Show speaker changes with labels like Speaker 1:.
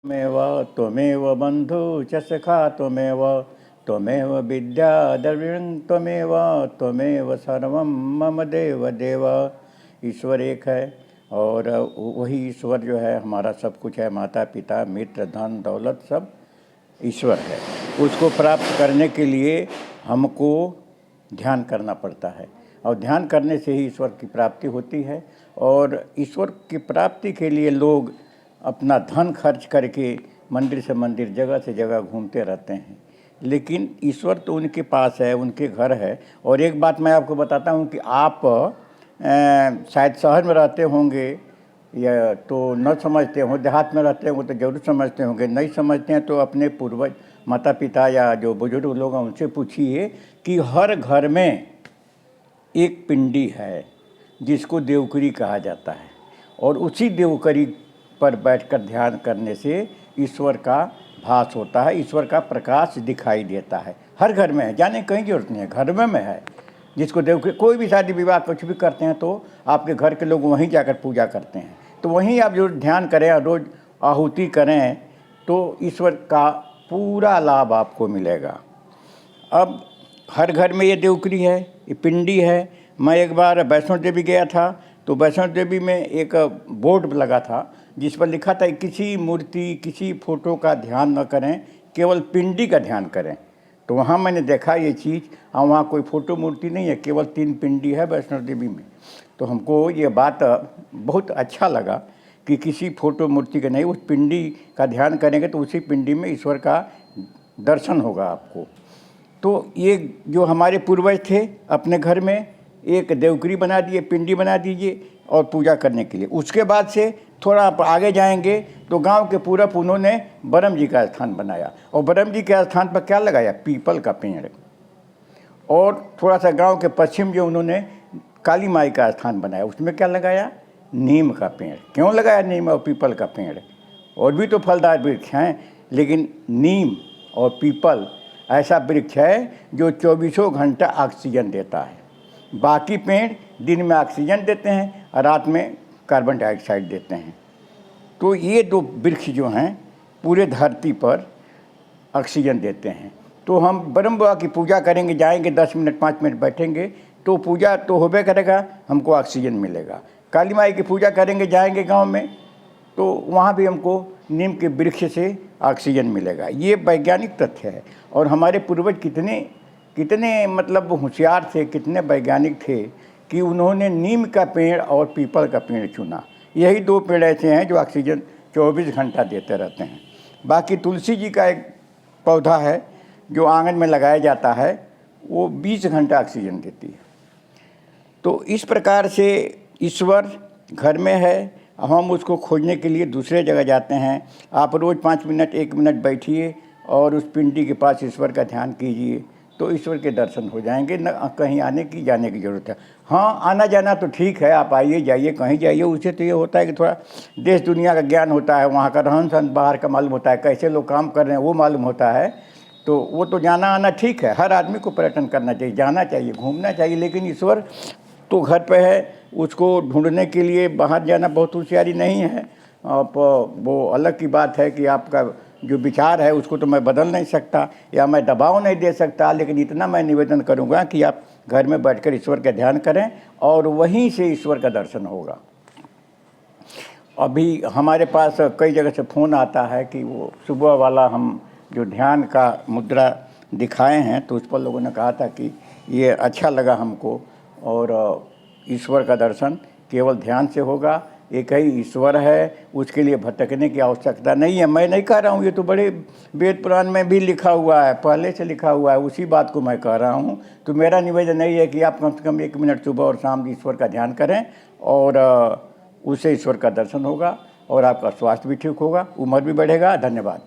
Speaker 1: त्वमेव त्वमेव बन्धु च सखा त्वमेव त्वमेव विद्या द्रविणं त्वमेव त्वमेव सर्वं मम देव देव। ईश्वर एक है और वही ईश्वर जो है हमारा सब कुछ है। माता पिता मित्र धन दौलत सब ईश्वर है। उसको प्राप्त करने के लिए हमको ध्यान करना पड़ता है और ध्यान करने से ही ईश्वर की प्राप्ति होती है। और ईश्वर की प्राप्ति के लिए लोग अपना धन खर्च करके मंदिर से मंदिर जगह से जगह घूमते रहते हैं, लेकिन ईश्वर तो उनके पास है, उनके घर है। और एक बात मैं आपको बताता हूँ कि आप शायद शहर में रहते होंगे या तो न समझते हो, देहात में रहते होंगे तो ज़रूर समझते होंगे, नहीं समझते हैं तो अपने पूर्वज माता पिता या जो बुजुर्ग लोग हैं उनसे पूछिए कि हर घर में एक पिंडी है जिसको देवकरी कहा जाता है। और उसी देवकरी पर बैठकर ध्यान करने से ईश्वर का भास होता है, ईश्वर का प्रकाश दिखाई देता है। हर घर में है, जाने कहीं जरूरत नहीं है, घर में है। जिसको देवकरी, कोई भी शादी विवाह कुछ भी करते हैं तो आपके घर के लोग वहीं जाकर पूजा करते हैं, तो वहीं आप जो ध्यान करें, रोज़ आहुति करें तो ईश्वर का पूरा लाभ आपको मिलेगा। अब हर घर में ये देवकरी है, ये पिंडी है। मैं एक बार वैष्णो देवी गया था तो वैष्णो देवी में एक बोर्ड लगा था जिस पर लिखा था किसी मूर्ति किसी फोटो का ध्यान न करें, केवल पिंडी का ध्यान करें। तो वहाँ मैंने देखा ये चीज़, और वहाँ कोई फ़ोटो मूर्ति नहीं है, केवल 3 पिंडी है वैष्णो देवी में। तो हमको ये बात बहुत अच्छा लगा कि किसी फ़ोटो मूर्ति का नहीं, उस पिंडी का ध्यान करेंगे तो उसी पिंडी में ईश्वर का दर्शन होगा आपको। तो ये जो हमारे पूर्वज थे अपने घर में एक देवकरी बना दिए, पिंडी बना दीजिए और पूजा करने के लिए। उसके बाद से थोड़ा आप आगे जाएंगे तो गांव के पूरब उन्होंने ब्रह्म जी का स्थान बनाया, और ब्रह्म जी के स्थान पर क्या लगाया, पीपल का पेड़। और थोड़ा सा गांव के पश्चिम जो उन्होंने काली माई का स्थान बनाया, उसमें क्या लगाया, नीम का पेड़। क्यों लगाया नीम और पीपल का पेड़? और भी तो फलदार वृक्ष हैं, लेकिन नीम और पीपल ऐसा वृक्ष है जो 24 घंटा ऑक्सीजन देता है। बाकी पेड़ दिन में ऑक्सीजन देते हैं और रात में कार्बन डाइऑक्साइड देते हैं। तो ये 2 वृक्ष जो हैं पूरे धरती पर ऑक्सीजन देते हैं। तो हम ब्रह्म बाबा की पूजा करेंगे, जाएंगे 10 मिनट 5 मिनट बैठेंगे तो पूजा तो होबे करेगा, हमको ऑक्सीजन मिलेगा। काली माई की पूजा करेंगे, जाएंगे गांव में तो वहाँ भी हमको नीम के वृक्ष से ऑक्सीजन मिलेगा। ये वैज्ञानिक तथ्य है। और हमारे पूर्वज कितने मतलब होशियार थे, कितने वैज्ञानिक थे कि उन्होंने नीम का पेड़ और पीपल का पेड़ चुना। यही 2 पेड़ ऐसे हैं जो ऑक्सीजन 24 घंटा देते रहते हैं। बाकी तुलसी जी का एक पौधा है जो आंगन में लगाया जाता है, वो 20 घंटा ऑक्सीजन देती है। तो इस प्रकार से ईश्वर घर में है, हम उसको खोजने के लिए दूसरे जगह जाते हैं। आप रोज़ 5 मिनट 1 मिनट बैठिए और उस पिंडी के पास ईश्वर का ध्यान कीजिए तो ईश्वर के दर्शन हो जाएंगे, न कहीं आने की जाने की ज़रूरत है। हाँ, आना जाना तो ठीक है, आप आइए जाइए कहीं जाइए, उससे तो ये होता है कि थोड़ा देश दुनिया का ज्ञान होता है, वहाँ का रहन सहन बाहर का मालूम होता है, कैसे लोग काम कर रहे हैं वो मालूम होता है। तो वो तो जाना आना ठीक है, हर आदमी को पर्यटन करना चाहिए, जाना चाहिए, घूमना चाहिए। लेकिन ईश्वर तो घर पे है, उसको ढूंढने के लिए बाहर जाना बहुत होशियारी नहीं है। आप वो अलग की बात है कि आपका जो विचार है उसको तो मैं बदल नहीं सकता या मैं दबाव नहीं दे सकता, लेकिन इतना मैं निवेदन करूंगा कि आप घर में बैठकर ईश्वर का ध्यान करें और वहीं से ईश्वर का दर्शन होगा। अभी हमारे पास कई जगह से फ़ोन आता है कि वो सुबह वाला हम जो ध्यान का मुद्रा दिखाए हैं तो उस पर लोगों ने कहा था कि ये अच्छा लगा हमको, और ईश्वर का दर्शन केवल ध्यान से होगा। एक ही ईश्वर है, उसके लिए भटकने की आवश्यकता नहीं है। मैं नहीं कह रहा हूँ, ये तो बड़े वेद पुराण में भी लिखा हुआ है, पहले से लिखा हुआ है, उसी बात को मैं कह रहा हूँ। तो मेरा निवेदन यही है कि आप कम से कम 1 मिनट सुबह और शाम ईश्वर का ध्यान करें और उससे ईश्वर का दर्शन होगा और आपका स्वास्थ्य भी ठीक होगा, उम्र भी बढ़ेगा। धन्यवाद।